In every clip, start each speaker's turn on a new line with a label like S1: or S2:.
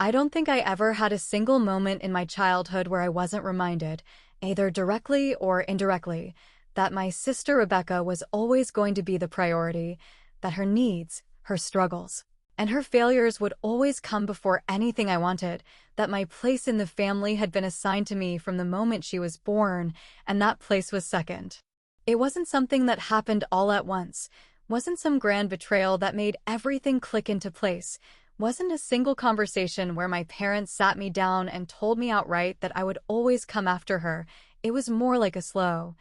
S1: I don't think I ever had a single moment in my childhood where I wasn't reminded, either directly or indirectly, that my sister Rebecca was always going to be the priority, that her needs, her struggles, and her failures would always come before anything I wanted, that my place in the family had been assigned to me from the moment she was born, and that place was second. It wasn't something that happened all at once, wasn't some grand betrayal that made everything click into place, wasn't a single conversation where my parents sat me down and told me outright that I would always come after her. It was more like a slow,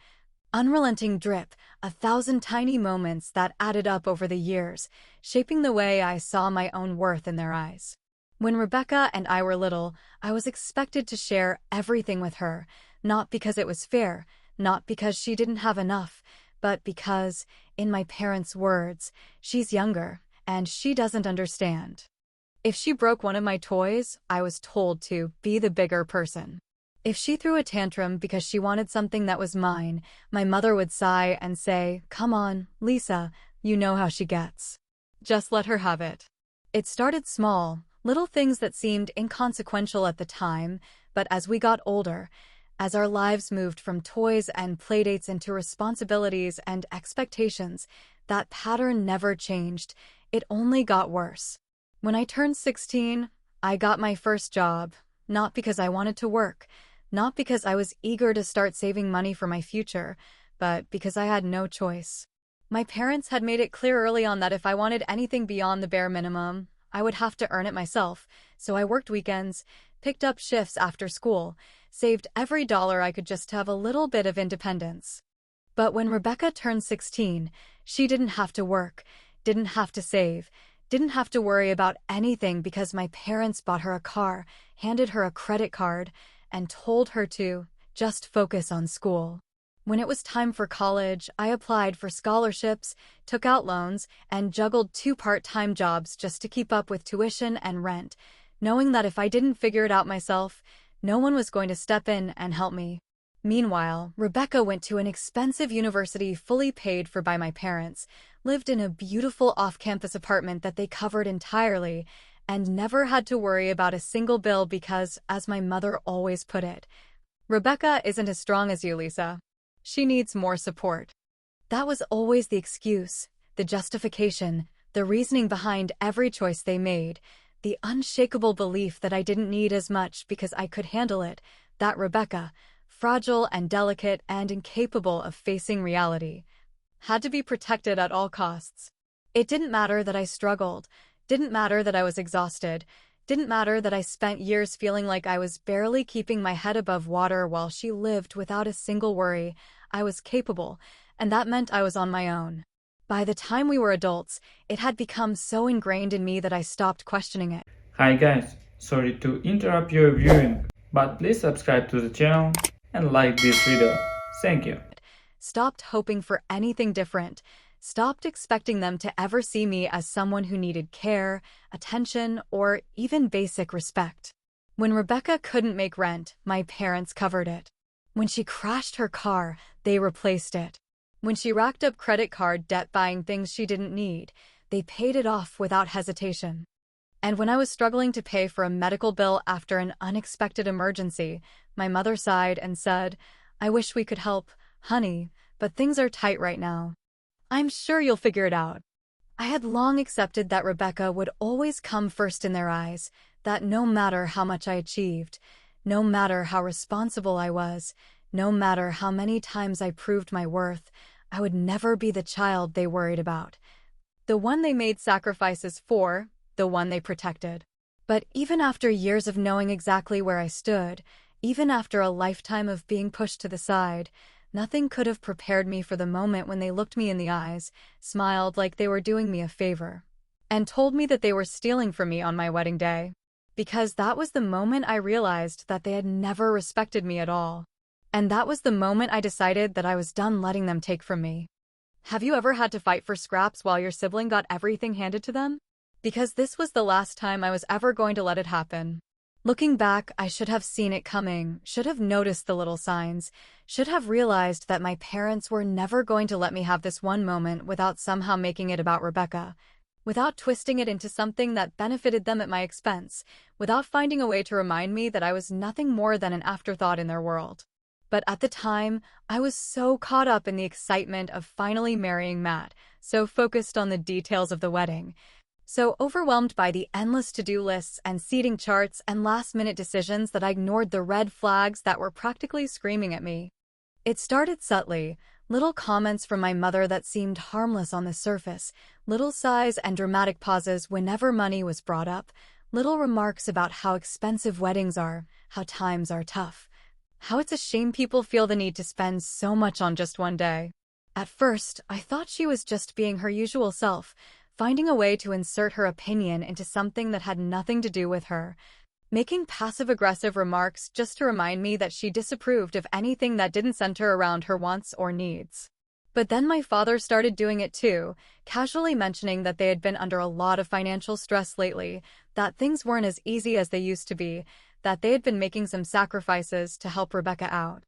S1: unrelenting drip, 1,000 tiny moments that added up over the years, shaping the way I saw my own worth in their eyes. When Rebecca and I were little, I was expected to share everything with her, not because it was fair, not because she didn't have enough, but because, in my parents' words, she's younger, and she doesn't understand. If she broke one of my toys, I was told to be the bigger person. If she threw a tantrum because she wanted something that was mine, my mother would sigh and say, "Come on, Lisa, you know how she gets. Just let her have it." It started small, little things that seemed inconsequential at the time, but as we got older, as our lives moved from toys and playdates into responsibilities and expectations, that pattern never changed. It only got worse. When I turned 16, I got my first job, not because I wanted to work, not because I was eager to start saving money for my future, but because I had no choice. My parents had made it clear early on that if I wanted anything beyond the bare minimum, I would have to earn it myself, so I worked weekends, picked up shifts after school, saved every dollar I could just to have a little bit of independence. But when Rebecca turned 16, she didn't have to work, didn't have to save, didn't have to worry about anything because my parents bought her a car, handed her a credit card, and told her to just focus on school. When it was time for college, I applied for scholarships, took out loans, and juggled 2 part-time jobs just to keep up with tuition and rent, knowing that if I didn't figure it out myself, no one was going to step in and help me. Meanwhile, Rebecca went to an expensive university fully paid for by my parents, lived in a beautiful off-campus apartment that they covered entirely, and never had to worry about a single bill because, as my mother always put it, "Rebecca isn't as strong as you, Lisa. She needs more support." That was always the excuse, the justification, the reasoning behind every choice they made, the unshakable belief that I didn't need as much because I could handle it, that Rebecca, fragile and delicate and incapable of facing reality, had to be protected at all costs. It didn't matter that I struggled, didn't matter that I was exhausted, didn't matter that I spent years feeling like I was barely keeping my head above water while she lived without a single worry. I was capable, and that meant I was on my own. By the time we were adults, it had become so ingrained in me that I stopped questioning it.
S2: Hi guys, sorry to interrupt your viewing, but please subscribe to the channel and like this video. Thank you.
S1: Stopped hoping for anything different, stopped expecting them to ever see me as someone who needed care, attention, or even basic respect. When Rebecca couldn't make rent, my parents covered it. When she crashed her car, they replaced it. When she racked up credit card debt buying things she didn't need, they paid it off without hesitation. And when I was struggling to pay for a medical bill after an unexpected emergency, my mother sighed and said, "I wish we could help, honey, but things are tight right now. I'm sure you'll figure it out." I had long accepted that Rebecca would always come first in their eyes, that no matter how much I achieved, no matter how responsible I was, no matter how many times I proved my worth, I would never be the child they worried about, the one they made sacrifices for, the one they protected. But even after years of knowing exactly where I stood, even after a lifetime of being pushed to the side, nothing could have prepared me for the moment when they looked me in the eyes, smiled like they were doing me a favor, and told me that they were stealing from me on my wedding day. Because that was the moment I realized that they had never respected me at all. And that was the moment I decided that I was done letting them take from me. Have you ever had to fight for scraps while your sibling got everything handed to them? Because this was the last time I was ever going to let it happen. Looking back, I should have seen it coming, should have noticed the little signs, should have realized that my parents were never going to let me have this one moment without somehow making it about Rebecca. without twisting it into something that benefited them at my expense, without finding a way to remind me that I was nothing more than an afterthought in their world. But at the time, I was so caught up in the excitement of finally marrying Matt, so focused on the details of the wedding, so overwhelmed by the endless to-do lists and seating charts and last-minute decisions that I ignored the red flags that were practically screaming at me. It started subtly, little comments from my mother that seemed harmless on the surface, little sighs and dramatic pauses whenever money was brought up, little remarks about how expensive weddings are, how times are tough, how it's a shame people feel the need to spend so much on just one day. At first, I thought she was just being her usual self, finding a way to insert her opinion into something that had nothing to do with her, making passive-aggressive remarks just to remind me that she disapproved of anything that didn't center around her wants or needs. But then my father started doing it too, casually mentioning that they had been under a lot of financial stress lately, that things weren't as easy as they used to be, that they had been making some sacrifices to help Rebecca out.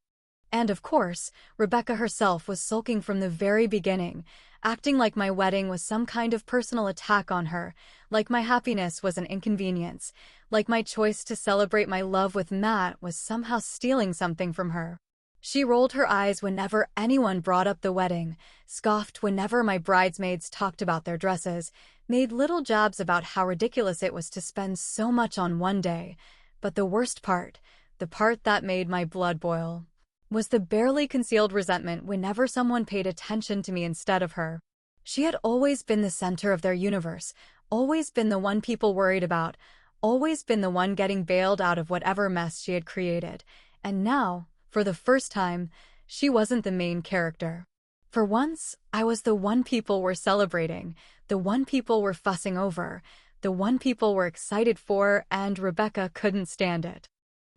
S1: And of course, Rebecca herself was sulking from the very beginning, acting like my wedding was some kind of personal attack on her, like my happiness was an inconvenience, like my choice to celebrate my love with Matt was somehow stealing something from her. She rolled her eyes whenever anyone brought up the wedding, scoffed whenever my bridesmaids talked about their dresses, made little jabs about how ridiculous it was to spend so much on one day. But the worst part, the part that made my blood boil, was the barely concealed resentment whenever someone paid attention to me instead of her. She had always been the center of their universe, always been the one people worried about, always been the one getting bailed out of whatever mess she had created. And now, for the first time, she wasn't the main character. For once, I was the one people were celebrating, the one people were fussing over, the one people were excited for, and Rebecca couldn't stand it.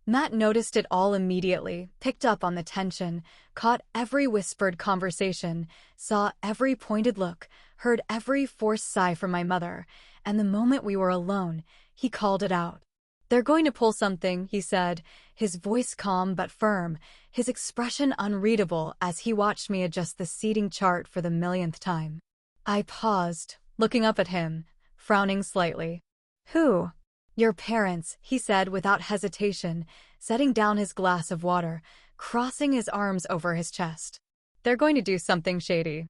S1: Matt noticed it all immediately, picked up on the tension, caught every whispered conversation, saw every pointed look, heard every forced sigh from my mother, and the moment we were alone, he called it out. "They're going to pull something," he said, his voice calm but firm, his expression unreadable as he watched me adjust the seating chart for the millionth time. I paused, looking up at him, frowning slightly. "Who?" "Your parents," he said without hesitation, setting down his glass of water, crossing his arms over his chest. "They're going to do something shady.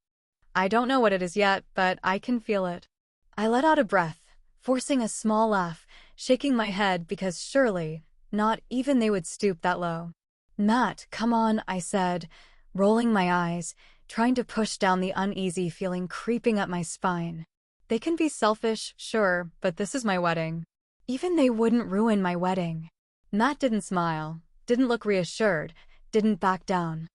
S1: I don't know what it is yet, but I can feel it." I let out a breath, forcing a small laugh, shaking my head because surely, not even they would stoop that low. "Matt, come on," I said, rolling my eyes, trying to push down the uneasy feeling creeping up my spine. "They can be selfish, sure, but this is my wedding. Even they wouldn't ruin my wedding." Matt didn't smile, didn't look reassured, didn't back down.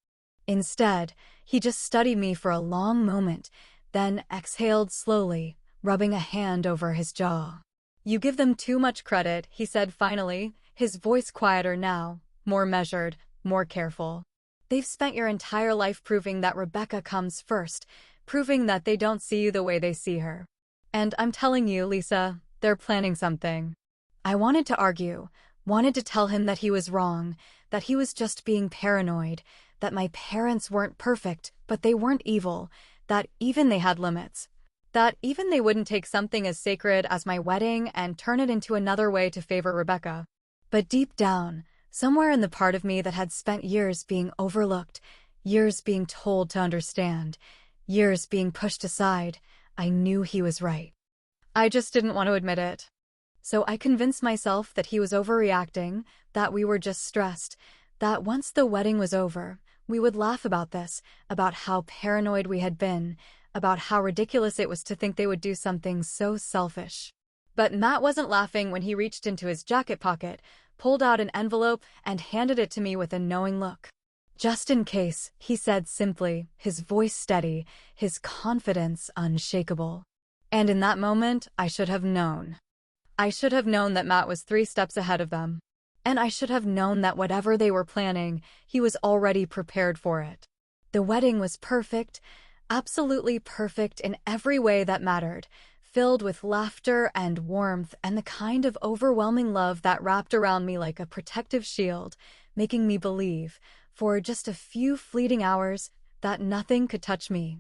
S1: Instead, he just studied me for a long moment, then exhaled slowly, rubbing a hand over his jaw. "You give them too much credit," he said finally, his voice quieter now, more measured, more careful. "They've spent your entire life proving that Rebecca comes first, proving that they don't see you the way they see her. And I'm telling you, Lisa, they're planning something." I wanted to argue, wanted to tell him that he was wrong, that he was just being paranoid, that my parents weren't perfect, but they weren't evil, that even they had limits, that even they wouldn't take something as sacred as my wedding and turn it into another way to favor Rebecca. But deep down, somewhere in the part of me that had spent years being overlooked, years being told to understand, years being pushed aside, I knew he was right. I just didn't want to admit it. So I convinced myself that he was overreacting, that we were just stressed, that once the wedding was over, we would laugh about this, about how paranoid we had been, about how ridiculous it was to think they would do something so selfish. But Matt wasn't laughing when he reached into his jacket pocket, pulled out an envelope, and handed it to me with a knowing look. "Just in case," he said simply, his voice steady, his confidence unshakable. And in that moment, I should have known. I should have known that Matt was 3 steps ahead of them. And I should have known that whatever they were planning, he was already prepared for it. The wedding was perfect, absolutely perfect in every way that mattered, filled with laughter and warmth and the kind of overwhelming love that wrapped around me like a protective shield, making me believe, for just a few fleeting hours, that nothing could touch me.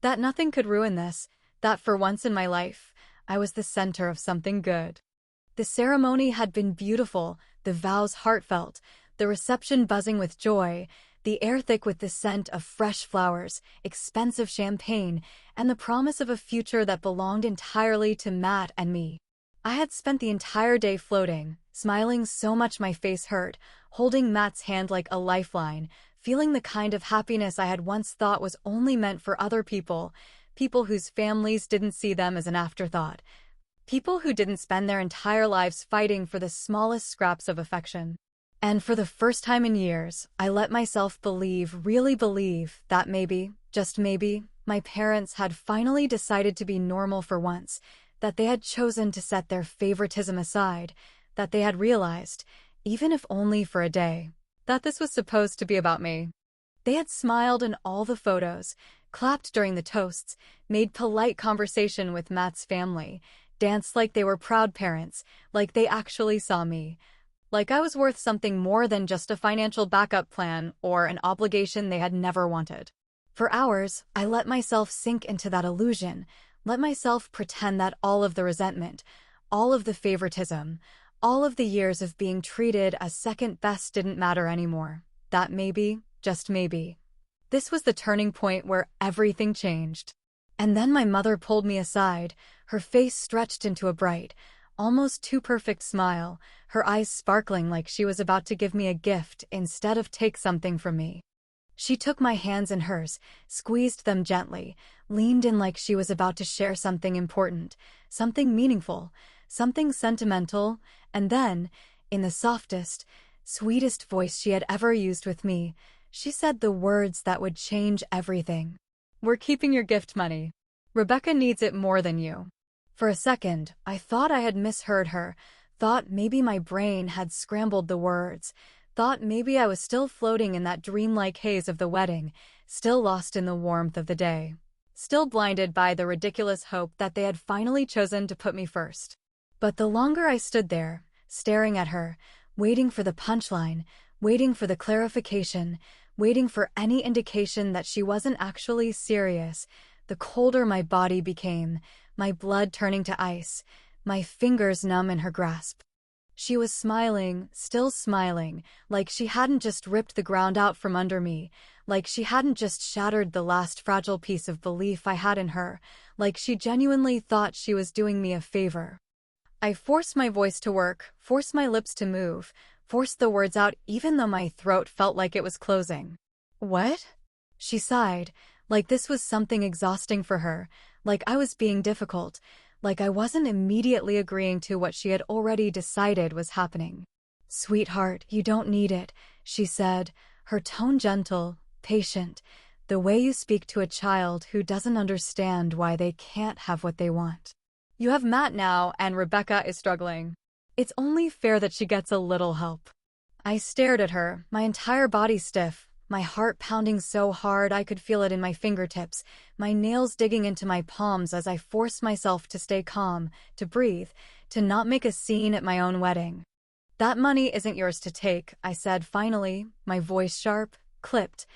S1: That nothing could ruin this, that for once in my life, I was the center of something good. The ceremony had been beautiful, the vows heartfelt, the reception buzzing with joy, the air thick with the scent of fresh flowers, expensive champagne, and the promise of a future that belonged entirely to Matt and me. I had spent the entire day floating, smiling so much my face hurt, holding Matt's hand like a lifeline, feeling the kind of happiness I had once thought was only meant for other people, people whose families didn't see them as an afterthought, people who didn't spend their entire lives fighting for the smallest scraps of affection. And for the first time in years, I let myself believe, really believe, that maybe, just maybe, my parents had finally decided to be normal for once, that they had chosen to set their favoritism aside, that they had realized, even if only for a day, that this was supposed to be about me. They had smiled in all the photos, clapped during the toasts, made polite conversation with Matt's family, danced like they were proud parents, like they actually saw me. Like I was worth something more than just a financial backup plan or an obligation they had never wanted. For hours, I let myself sink into that illusion, let myself pretend that all of the resentment, all of the favoritism, all of the years of being treated as second best didn't matter anymore. That maybe, just maybe. This was the turning point where everything changed. And then my mother pulled me aside, her face stretched into a bright, almost too perfect smile, her eyes sparkling like she was about to give me a gift instead of take something from me. She took my hands in hers, squeezed them gently, leaned in like she was about to share something important, something meaningful, something sentimental, and then, in the softest, sweetest voice she had ever used with me, she said the words that would change everything. "We're keeping your gift money. Rebecca needs it more than you." For a second, I thought I had misheard her, thought maybe my brain had scrambled the words, thought maybe I was still floating in that dreamlike haze of the wedding, still lost in the warmth of the day, still blinded by the ridiculous hope that they had finally chosen to put me first. But the longer I stood there, staring at her, waiting for the punchline, waiting for the clarification, waiting for any indication that she wasn't actually serious, the colder my body became, my blood turning to ice, my fingers numb in her grasp. She was smiling, still smiling, like she hadn't just ripped the ground out from under me, like she hadn't just shattered the last fragile piece of belief I had in her, like she genuinely thought she was doing me a favor. I forced my voice to work, forced my lips to move, forced the words out even though my throat felt like it was closing. "What?" She sighed, like this was something exhausting for her, like I was being difficult, like I wasn't immediately agreeing to what she had already decided was happening. "Sweetheart, you don't need it," she said, her tone gentle, patient, the way you speak to a child who doesn't understand why they can't have what they want. "You have Matt now, and Rebecca is struggling. It's only fair that she gets a little help." I stared at her, my entire body stiff, my heart pounding so hard I could feel it in my fingertips, my nails digging into my palms as I forced myself to stay calm, to breathe, to not make a scene at my own wedding. "That money isn't yours to take," I said finally, my voice sharp, clipped,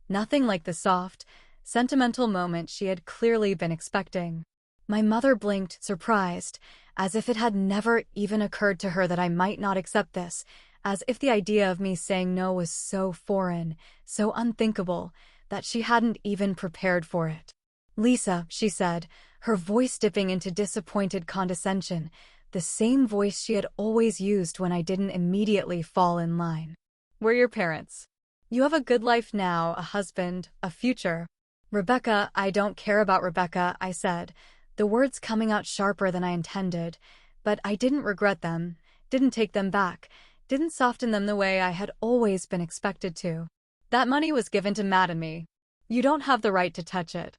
S1: nothing like the soft, sentimental moment she had clearly been expecting. My mother blinked, surprised, as if it had never even occurred to her that I might not accept this, as if the idea of me saying no was so foreign, so unthinkable, that she hadn't even prepared for it. "Lisa," she said, her voice dipping into disappointed condescension, the same voice she had always used when I didn't immediately fall in line. "We're your parents. You have a good life now, a husband, a future." "Rebecca, I don't care about Rebecca," I said, the words coming out sharper than I intended, but I didn't regret them, didn't take them back, didn't soften them the way I had always been expected to. "That money was given to Matt and me. You don't have the right to touch it."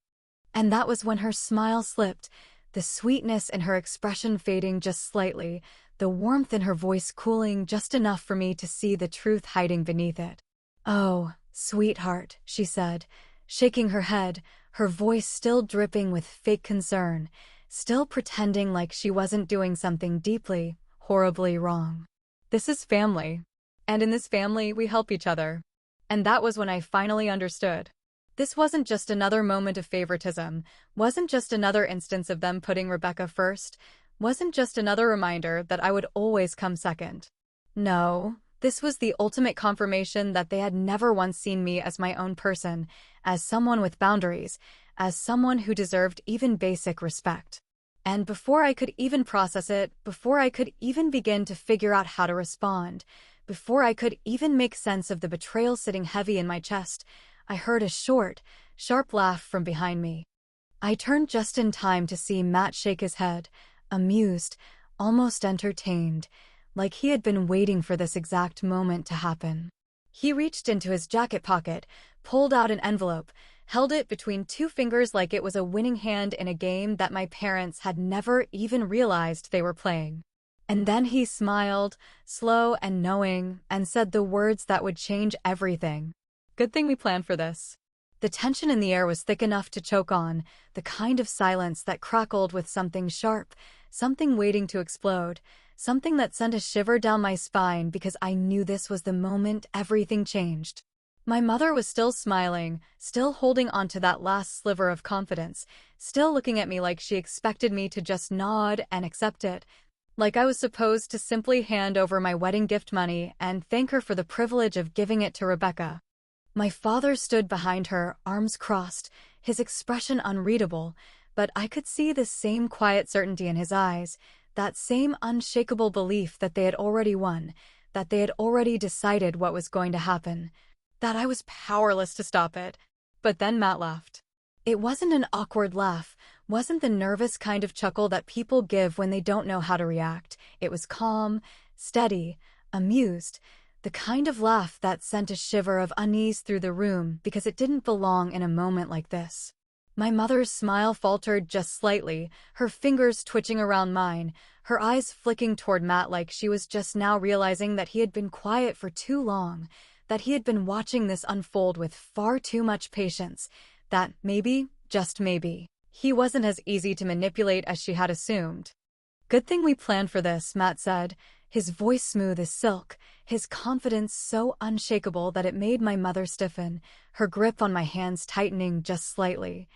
S1: And that was when her smile slipped, the sweetness in her expression fading just slightly, the warmth in her voice cooling just enough for me to see the truth hiding beneath it. "Oh, sweetheart," she said, shaking her head, her voice still dripping with fake concern, still pretending like she wasn't doing something deeply, horribly wrong. "This is family. And in this family, we help each other." And that was when I finally understood. This wasn't just another moment of favoritism, wasn't just another instance of them putting Rebecca first, wasn't just another reminder that I would always come second. No, this was the ultimate confirmation that they had never once seen me as my own person, as someone with boundaries, as someone who deserved even basic respect. And before I could even process it, before I could even begin to figure out how to respond, before I could even make sense of the betrayal sitting heavy in my chest, I heard a short, sharp laugh from behind me. I turned just in time to see Matt shake his head, amused, almost entertained, like he had been waiting for this exact moment to happen. He reached into his jacket pocket, pulled out an envelope, held it between two fingers like it was a winning hand in a game that my parents had never even realized they were playing. And then he smiled, slow and knowing, and said the words that would change everything. Good thing we planned for this. The tension in the air was thick enough to choke on, the kind of silence that crackled with something sharp, something waiting to explode, something that sent a shiver down my spine because I knew this was the moment everything changed. My mother was still smiling, still holding on to that last sliver of confidence, still looking at me like she expected me to just nod and accept it, like I was supposed to simply hand over my wedding gift money and thank her for the privilege of giving it to Rebecca. My father stood behind her, arms crossed, his expression unreadable, but I could see the same quiet certainty in his eyes, that same unshakable belief that they had already won, that they had already decided what was going to happen, that I was powerless to stop it. But then Matt laughed. It wasn't an awkward laugh, wasn't the nervous kind of chuckle that people give when they don't know how to react. It was calm, steady, amused, the kind of laugh that sent a shiver of unease through the room because it didn't belong in a moment like this. My mother's smile faltered just slightly, her fingers twitching around mine, her eyes flicking toward Matt like she was just now realizing that he had been quiet for too long, that he had been watching this unfold with far too much patience, that maybe, just maybe, he wasn't as easy to manipulate as she had assumed. Good thing we planned for this, Matt said, his voice smooth as silk, his confidence so unshakable that it made my mother stiffen, her grip on my hands tightening just slightly,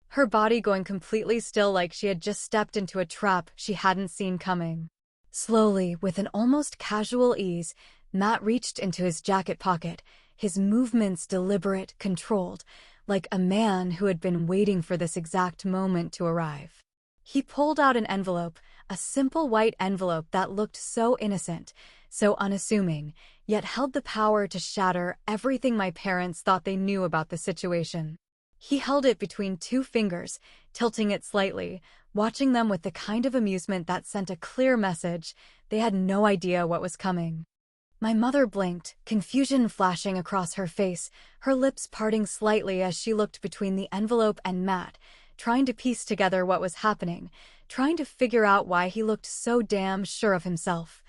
S1: her body going completely still like she had just stepped into a trap she hadn't seen coming. Slowly, with an almost casual ease, Matt reached into his jacket pocket, his movements deliberate, controlled, like a man who had been waiting for this exact moment to arrive. He pulled out an envelope, a simple white envelope that looked so innocent, so unassuming, yet held the power to shatter everything my parents thought they knew about the situation. He held it between two fingers, tilting it slightly, watching them with the kind of amusement that sent a clear message. They had no idea what was coming. My mother blinked, confusion flashing across her face, her lips parting slightly as she looked between the envelope and Matt, trying to piece together what was happening, trying to figure out why he looked so damn sure of himself,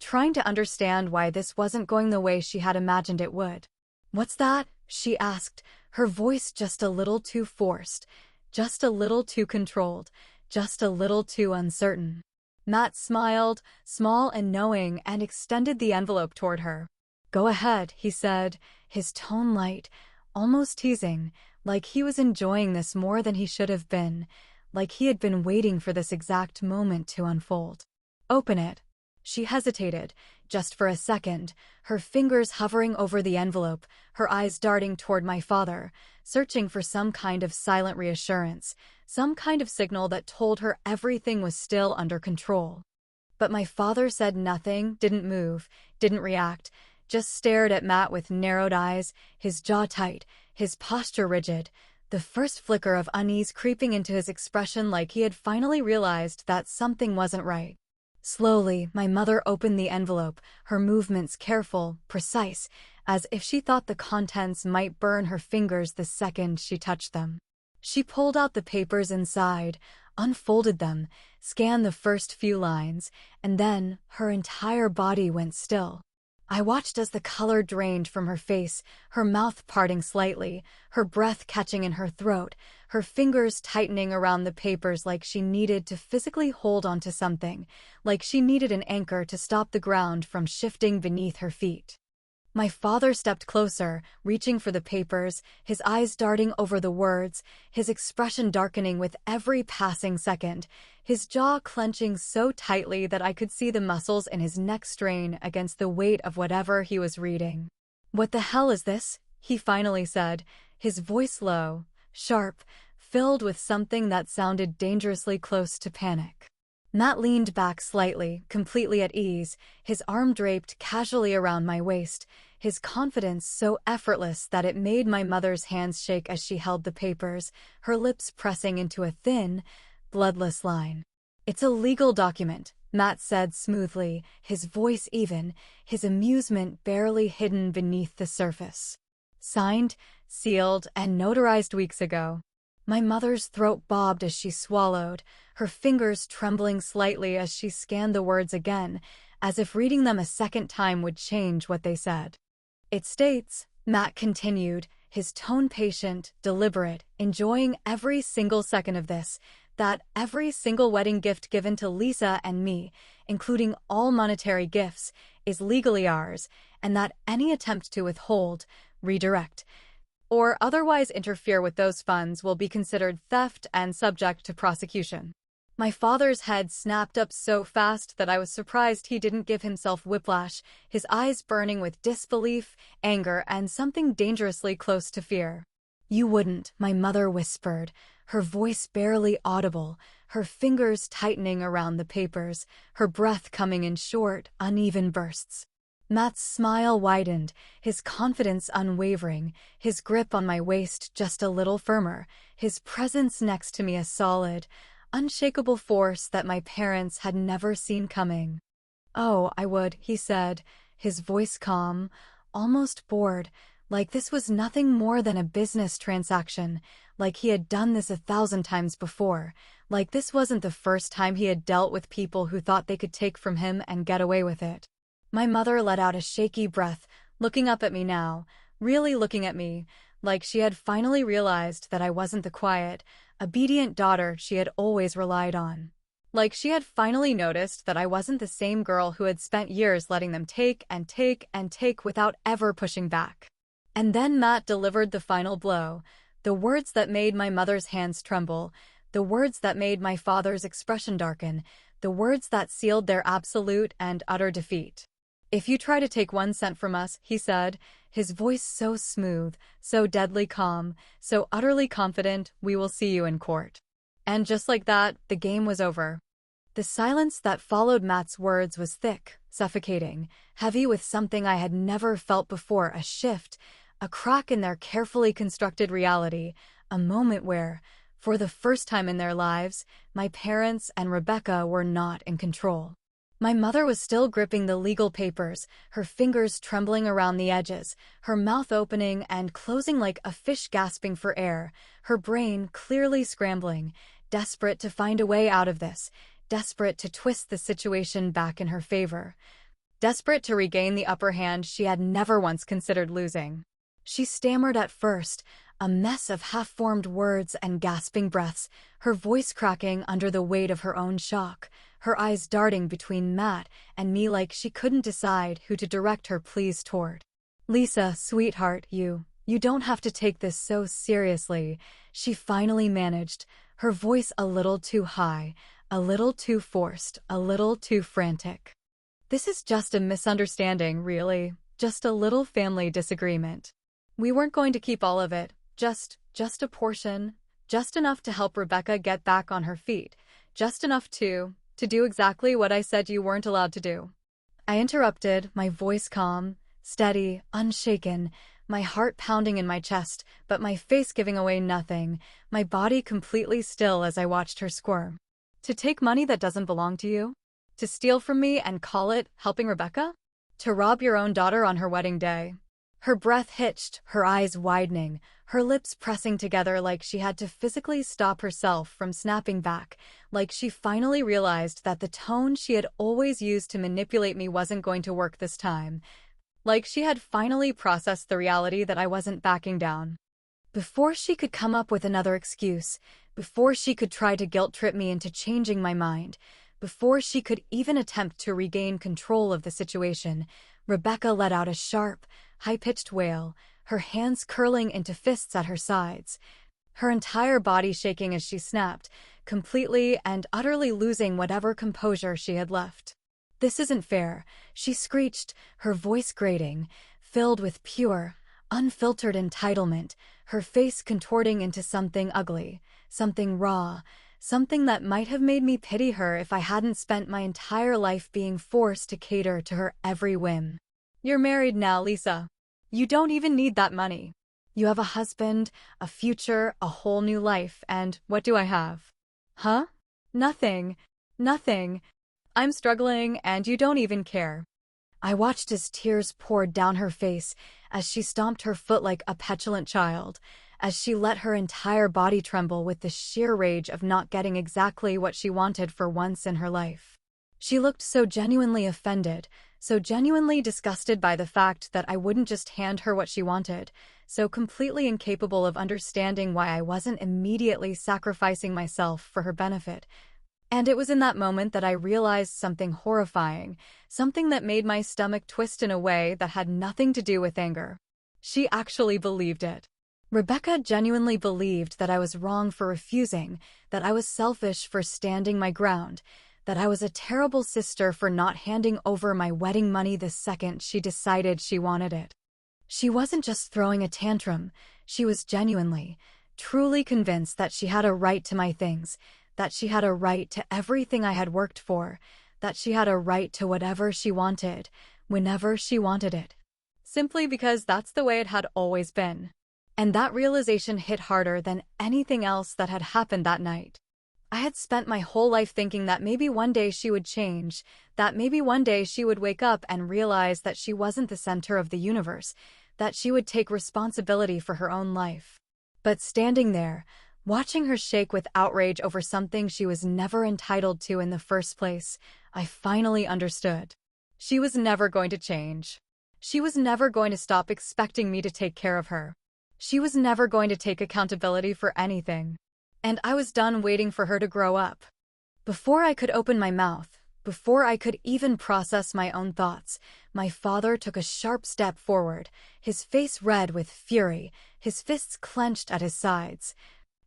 S1: trying to understand why this wasn't going the way she had imagined it would. "What's that?" she asked, her voice just a little too forced, just a little too controlled, just a little too uncertain. Matt smiled, small and knowing, and extended the envelope toward her. "Go ahead," he said, his tone light, almost teasing, like he was enjoying this more than he should have been, like he had been waiting for this exact moment to unfold. "Open it." She hesitated, just for a second, her fingers hovering over the envelope, her eyes darting toward my father, searching for some kind of silent reassurance, some kind of signal that told her everything was still under control. But my father said nothing, didn't move, didn't react, just stared at Matt with narrowed eyes, his jaw tight, his posture rigid, the first flicker of unease creeping into his expression like he had finally realized that something wasn't right. Slowly, my mother opened the envelope, her movements careful, precise, as if she thought the contents might burn her fingers the second she touched them. She pulled out the papers inside, unfolded them, scanned the first few lines, and then her entire body went still. I watched as the color drained from her face, her mouth parting slightly, her breath catching in her throat, her fingers tightening around the papers like she needed to physically hold onto something, like she needed an anchor to stop the ground from shifting beneath her feet. My father stepped closer, reaching for the papers, his eyes darting over the words, his expression darkening with every passing second, his jaw clenching so tightly that I could see the muscles in his neck strain against the weight of whatever he was reading. "What the hell is this?" he finally said, his voice low, sharp, filled with something that sounded dangerously close to panic. Matt leaned back slightly, completely at ease, his arm draped casually around my waist, his confidence so effortless that it made my mother's hands shake as she held the papers, her lips pressing into a thin, bloodless line. "It's a legal document," Matt said smoothly, his voice even, his amusement barely hidden beneath the surface. "Signed, sealed, and notarized weeks ago." My mother's throat bobbed as she swallowed, her fingers trembling slightly as she scanned the words again, as if reading them a second time would change what they said. "It states," Matt continued, his tone patient, deliberate, enjoying every single second of this, "that every single wedding gift given to Lisa and me, including all monetary gifts, is legally ours, and that any attempt to withhold, redirect, or otherwise interfere with those funds will be considered theft and subject to prosecution." My father's head snapped up so fast that I was surprised he didn't give himself whiplash, his eyes burning with disbelief, anger, and something dangerously close to fear. "You wouldn't," my mother whispered, her voice barely audible, her fingers tightening around the papers, her breath coming in short, uneven bursts. Matt's smile widened, his confidence unwavering, his grip on my waist just a little firmer, his presence next to me a solid, unshakable force that my parents had never seen coming. "Oh, I would," he said, his voice calm, almost bored, like this was nothing more than a business transaction, like he had done this 1,000 times before, like this wasn't the first time he had dealt with people who thought they could take from him and get away with it. My mother let out a shaky breath, looking up at me now, really looking at me, like she had finally realized that I wasn't the quiet, obedient daughter she had always relied on. Like she had finally noticed that I wasn't the same girl who had spent years letting them take and take and take without ever pushing back. And then Matt delivered the final blow, the words that made my mother's hands tremble, the words that made my father's expression darken, the words that sealed their absolute and utter defeat. "If you try to take 1 cent from us," he said, his voice so smooth, so deadly calm, so utterly confident, "we will see you in court." And just like that, the game was over. The silence that followed Matt's words was thick, suffocating, heavy with something I had never felt before, a shift, a crack in their carefully constructed reality, a moment where, for the first time in their lives, my parents and Rebecca were not in control. My mother was still gripping the legal papers, her fingers trembling around the edges, her mouth opening and closing like a fish gasping for air, her brain clearly scrambling, desperate to find a way out of this, desperate to twist the situation back in her favor, desperate to regain the upper hand she had never once considered losing. She stammered at first, a mess of half-formed words and gasping breaths, her voice cracking under the weight of her own shock, her eyes darting between Matt and me like she couldn't decide who to direct her pleas toward. "Lisa, sweetheart, you don't have to take this so seriously," she finally managed, her voice a little too high, a little too forced, a little too frantic. "This is just a misunderstanding, really, just a little family disagreement. We weren't going to keep all of it, just a portion, just enough to help Rebecca get back on her feet, just enough to do exactly what I said you weren't allowed to do." I interrupted, my voice calm, steady, unshaken, my heart pounding in my chest, but my face giving away nothing, my body completely still as I watched her squirm. "To take money that doesn't belong to you? To steal from me and call it helping Rebecca? To rob your own daughter on her wedding day?" Her breath hitched, her eyes widening, her lips pressing together like she had to physically stop herself from snapping back, like she finally realized that the tone she had always used to manipulate me wasn't going to work this time, like she had finally processed the reality that I wasn't backing down. Before she could come up with another excuse, before she could try to guilt-trip me into changing my mind, before she could even attempt to regain control of the situation, Rebecca let out a sharp, high-pitched wail, her hands curling into fists at her sides, her entire body shaking as she snapped, completely and utterly losing whatever composure she had left. "This isn't fair," she screeched, her voice grating, filled with pure, unfiltered entitlement, her face contorting into something ugly, something raw, something that might have made me pity her if I hadn't spent my entire life being forced to cater to her every whim. "You're married now, Lisa. You don't even need that money. You have a husband, a future, a whole new life, and what do I have? Huh? Nothing. Nothing. I'm struggling, and you don't even care." I watched as tears poured down her face, as she stomped her foot like a petulant child, as she let her entire body tremble with the sheer rage of not getting exactly what she wanted for once in her life. She looked so genuinely offended, so genuinely disgusted by the fact that I wouldn't just hand her what she wanted, so completely incapable of understanding why I wasn't immediately sacrificing myself for her benefit. And it was in that moment that I realized something horrifying, something that made my stomach twist in a way that had nothing to do with anger. She actually believed it. Rebecca genuinely believed that I was wrong for refusing, that I was selfish for standing my ground, that I was a terrible sister for not handing over my wedding money the second she decided she wanted it. She wasn't just throwing a tantrum, she was genuinely, truly convinced that she had a right to my things, that she had a right to everything I had worked for, that she had a right to whatever she wanted, whenever she wanted it. Simply because that's the way it had always been. And that realization hit harder than anything else that had happened that night. I had spent my whole life thinking that maybe one day she would change, that maybe one day she would wake up and realize that she wasn't the center of the universe, that she would take responsibility for her own life. But standing there, watching her shake with outrage over something she was never entitled to in the first place, I finally understood. She was never going to change. She was never going to stop expecting me to take care of her. She was never going to take accountability for anything. And I was done waiting for her to grow up. Before I could open my mouth, before I could even process my own thoughts, my father took a sharp step forward, his face red with fury, his fists clenched at his sides,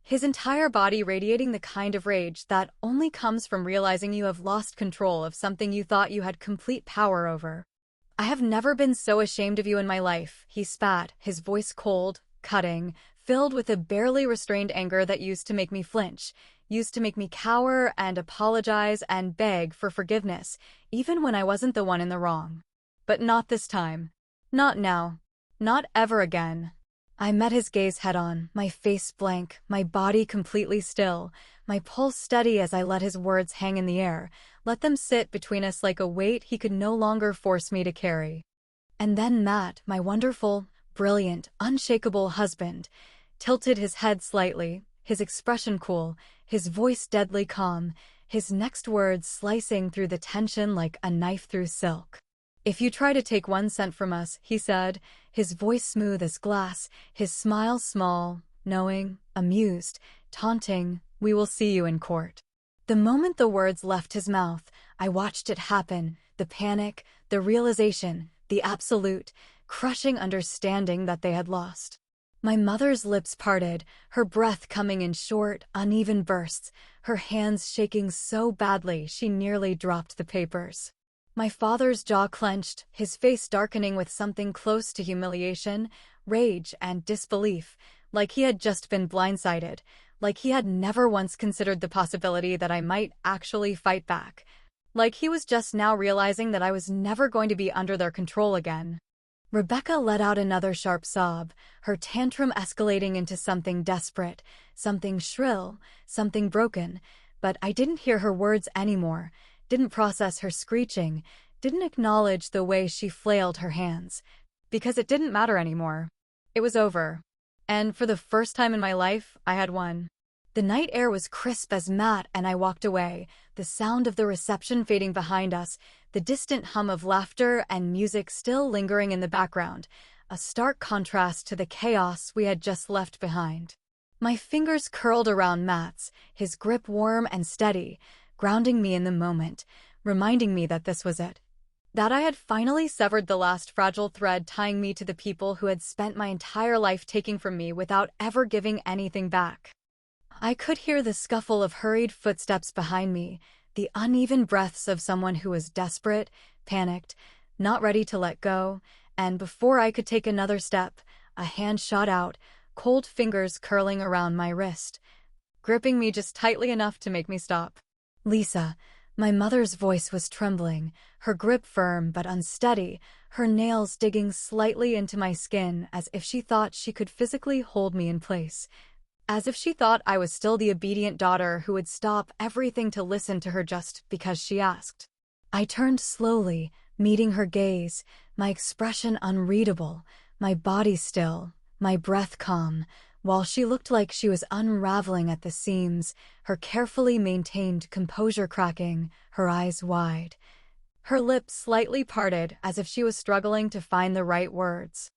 S1: his entire body radiating the kind of rage that only comes from realizing you have lost control of something you thought you had complete power over. "I have never been so ashamed of you in my life," he spat, his voice cold, cutting, filled with a barely restrained anger that used to make me flinch, used to make me cower and apologize and beg for forgiveness, even when I wasn't the one in the wrong. But not this time. Not now. Not ever again. I met his gaze head-on, my face blank, my body completely still, my pulse steady as I let his words hang in the air, let them sit between us like a weight he could no longer force me to carry. And then Matt, my wonderful, brilliant, unshakable husband, tilted his head slightly, his expression cool, his voice deadly calm, his next words slicing through the tension like a knife through silk. "If you try to take 1 cent from us," he said, his voice smooth as glass, his smile small, knowing, amused, taunting, "we will see you in court." The moment the words left his mouth, I watched it happen, the panic, the realization, the absolute, crushing understanding that they had lost. My mother's lips parted, her breath coming in short, uneven bursts, her hands shaking so badly she nearly dropped the papers. My father's jaw clenched, his face darkening with something close to humiliation, rage, and disbelief, like he had just been blindsided, like he had never once considered the possibility that I might actually fight back, like he was just now realizing that I was never going to be under their control again. Rebecca let out another sharp sob, her tantrum escalating into something desperate, something shrill, something broken, but I didn't hear her words anymore, didn't process her screeching, didn't acknowledge the way she flailed her hands, because it didn't matter anymore. It was over. And for the first time in my life, I had won. The night air was crisp as Matt and I walked away, the sound of the reception fading behind us, the distant hum of laughter and music still lingering in the background, a stark contrast to the chaos we had just left behind. My fingers curled around Matt's, his grip warm and steady, grounding me in the moment, reminding me that this was it. That I had finally severed the last fragile thread tying me to the people who had spent my entire life taking from me without ever giving anything back. I could hear the scuffle of hurried footsteps behind me, the uneven breaths of someone who was desperate, panicked, not ready to let go, and before I could take another step, a hand shot out, cold fingers curling around my wrist, gripping me just tightly enough to make me stop. Lisa, my mother's voice was trembling, her grip firm but unsteady, her nails digging slightly into my skin as if she thought she could physically hold me in place. As if she thought I was still the obedient daughter who would stop everything to listen to her just because she asked. I turned slowly, meeting her gaze, my expression unreadable, my body still, my breath calm, while she looked like she was unraveling at the seams, her carefully maintained composure cracking, her eyes wide. Her lips slightly parted as if she was struggling to find the right words.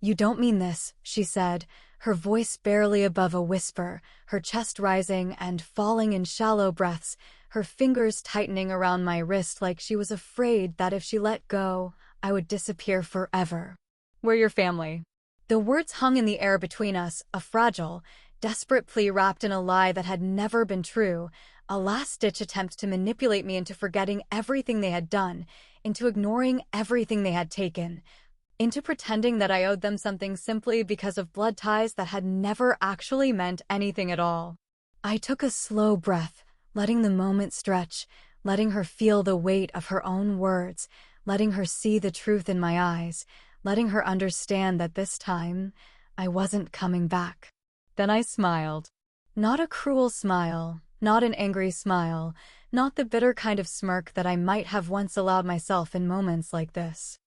S1: "You don't mean this," she said, her voice barely above a whisper, her chest rising and falling in shallow breaths, her fingers tightening around my wrist like she was afraid that if she let go, I would disappear forever. "We're your family." The words hung in the air between us, a fragile, desperate plea wrapped in a lie that had never been true, a last-ditch attempt to manipulate me into forgetting everything they had done, into ignoring everything they had taken, into pretending that I owed them something simply because of blood ties that had never actually meant anything at all. I took a slow breath, letting the moment stretch, letting her feel the weight of her own words, letting her see the truth in my eyes, letting her understand that this time, I wasn't coming back. Then I smiled. Not a cruel smile, not an angry smile, not the bitter kind of smirk that I might have once allowed myself in moments like this.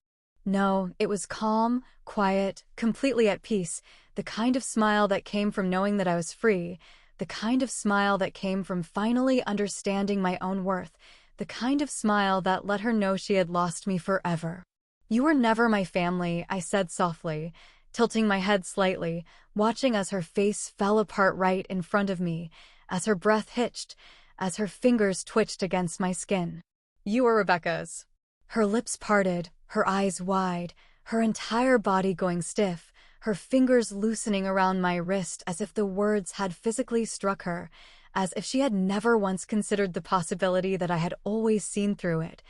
S1: No, it was calm, quiet, completely at peace, the kind of smile that came from knowing that I was free, the kind of smile that came from finally understanding my own worth, the kind of smile that let her know she had lost me forever. "You were never my family," I said softly, tilting my head slightly, watching as her face fell apart right in front of me, as her breath hitched, as her fingers twitched against my skin. "You were Rebecca's." Her lips parted, her eyes wide, her entire body going stiff, her fingers loosening around my wrist as if the words had physically struck her, as if she had never once considered the possibility that I had always seen through it,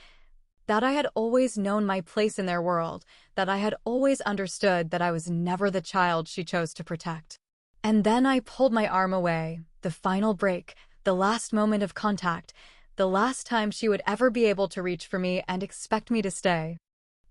S1: that I had always known my place in their world, that I had always understood that I was never the child she chose to protect. And then I pulled my arm away, the final break, the last moment of contact, the last time she would ever be able to reach for me and expect me to stay.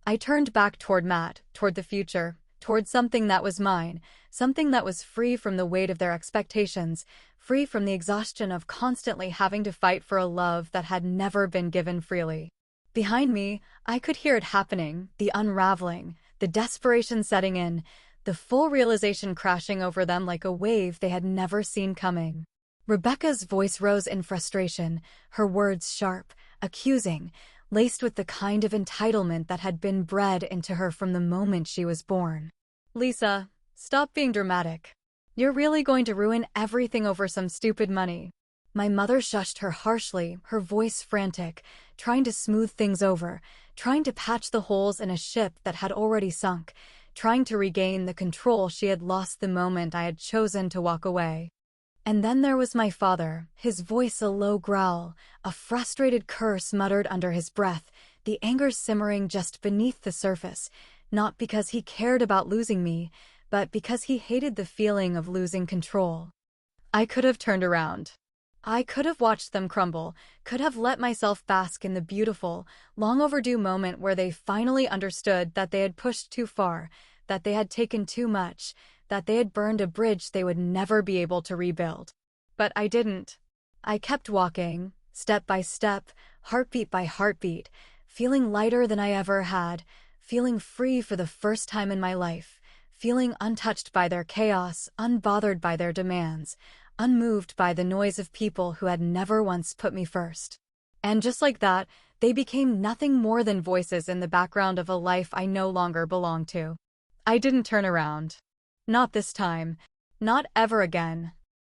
S1: I turned back toward Matt, toward the future, toward something that was mine, something that was free from the weight of their expectations, free from the exhaustion of constantly having to fight for a love that had never been given freely. Behind me, I could hear it happening, the unraveling, the desperation setting in, the full realization crashing over them like a wave they had never seen coming. Rebecca's voice rose in frustration, her words sharp, accusing, laced with the kind of entitlement that had been bred into her from the moment she was born. "Lisa, stop being dramatic. You're really going to ruin everything over some stupid money." My mother shushed her harshly, her voice frantic, trying to smooth things over, trying to patch the holes in a ship that had already sunk, trying to regain the control she had lost the moment I had chosen to walk away. And then there was my father, his voice a low growl, a frustrated curse muttered under his breath, the anger simmering just beneath the surface, not because he cared about losing me, but because he hated the feeling of losing control. I could have turned around. I could have watched them crumble, could have let myself bask in the beautiful, long overdue moment where they finally understood that they had pushed too far, that they had taken too much, that they had burned a bridge they would never be able to rebuild. But I didn't. I kept walking, step by step, heartbeat by heartbeat, feeling lighter than I ever had, feeling free for the first time in my life, feeling untouched by their chaos, unbothered by their demands, unmoved by the noise of people who had never once put me first. And just like that, they became nothing more than voices in the background of a life I no longer belonged to. I didn't turn around. Not this time. Not ever again.